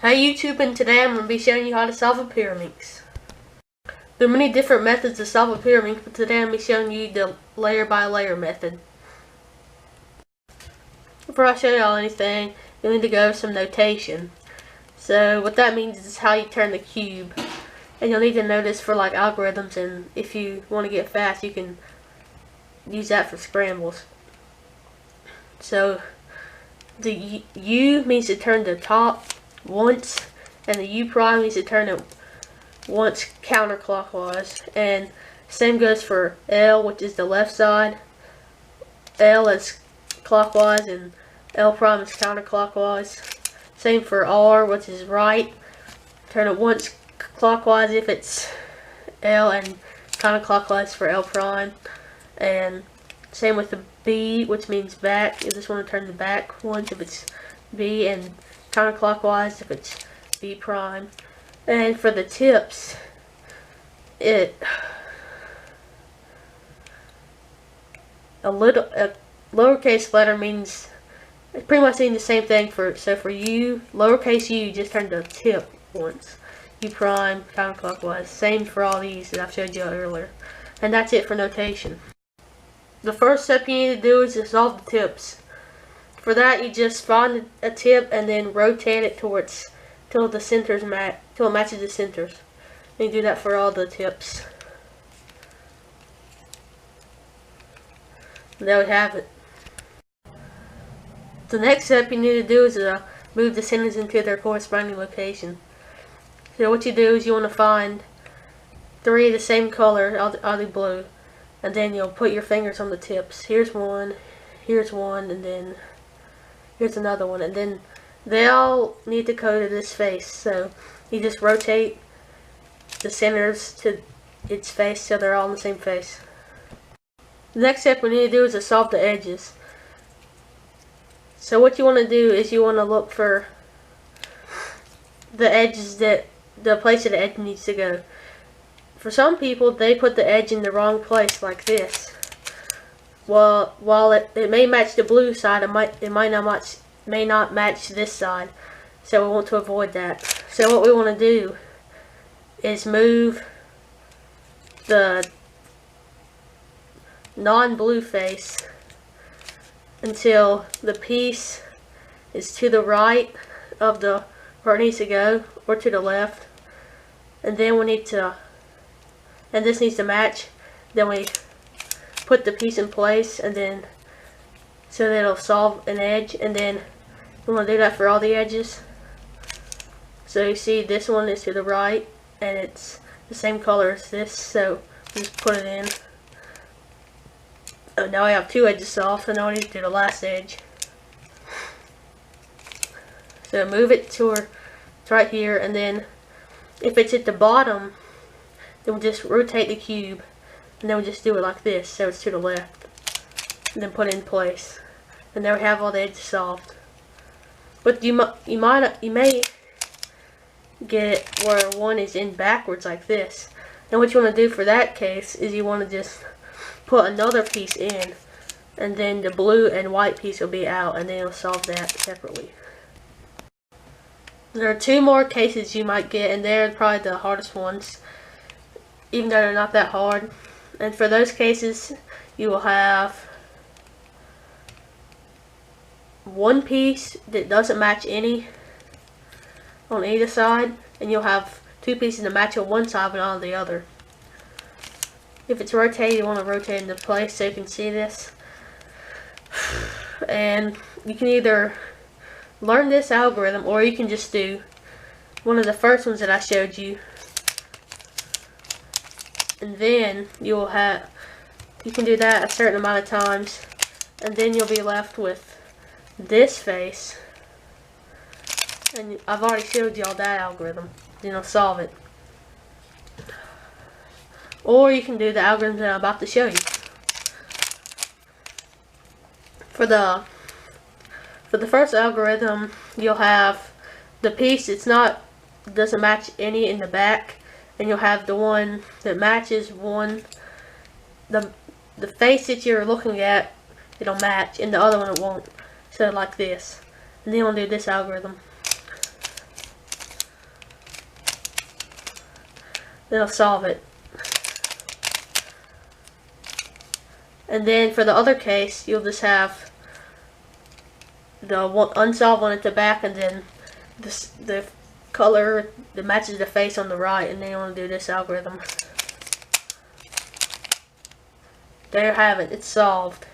Hi YouTube, and today I'm going to be showing you how to solve a Pyraminx. There are many different methods to solve a Pyraminx, but today I'm going to be showing you the layer by layer method. Before I show y'all anything, you'll need to go over some notation. So what that means is how you turn the cube. And you'll need to know this for like algorithms, and if you want to get fast you can use that for scrambles. So the U means to turn the top once, and the U prime means to turn it once counterclockwise, and same goes for L, which is the left side. L is clockwise and L prime is counterclockwise. Same for R, which is right. Turn it once clockwise if it's L, and counterclockwise for L prime. And same with the B, which means back. You just want to turn the back once if it's B, and counterclockwise if it's B prime. And for the tips, a lowercase letter means it pretty much means the same thing. So for U, lowercase U, just turn the tip once. U prime, counterclockwise. Same for all these that I've showed you earlier. And that's it for notation. The first step you need to do is to solve the tips. For that, you just find a tip and then rotate it towards till the centers till it matches the centers. And you do that for all the tips. And there we have it. The next step you need to do is move the centers into their corresponding location. So what you do is you want to find 3 of the same color, all the blue, and then you'll put your fingers on the tips. Here's one, and then here's another one, and then they all need to go to this face. So you just rotate the centers to its face so they're all in the same face. The next step we need to do is to solve the edges. So what you want to do is you want to look for the edges the place that the edge needs to go. For some people, they put the edge in the wrong place, like this. Well, while it may match the blue side, it may not match this side. So we want to avoid that. So what we want to do is move the non-blue face until the piece is to the right of where it needs to go, or to the left. And then we need to, and this needs to match. Then we put the piece in place, and then so that it'll solve an edge. And then we want to do that for all the edges. So you see this one is to the right, and it's the same color as this, so just put it in. Oh, now I have 2 edges solved, so now I need to do the last edge. So move it to where it's right here, and then if it's at the bottom, then we'll just rotate the cube, and then we'll just do it like this, so it's to the left, and then put it in place. And there we have all the edges solved. But you may get where one is in backwards like this. And what you want to do for that case is you want to just put another piece in, and then the blue and white piece will be out, and then you'll solve that separately. There are 2 more cases you might get, and they're probably the hardest ones, even though they're not that hard. And for those cases, you will have one piece that doesn't match any on either side, and you'll have 2 pieces that match on one side but not on the other. If it's rotated, you want to rotate into place so you can see this. And you can either learn this algorithm, or you can just do one of the first ones that I showed you, and then you can do that a certain amount of times, and then you'll be left with this face. And I've already showed y'all that algorithm. Then you'll solve it. Or you can do the algorithm that I'm about to show you. For the first algorithm, you'll have the piece doesn't match any in the back, and you'll have the one that matches one. The face that you're looking at, it'll match, and the other one it won't. So like this. And then we'll do this algorithm. it'll solve it. And then for the other case, you'll just have the unsolved one at the back, and then the color that matches the face on the right, and then you want to do this algorithm. There you have it. It's solved.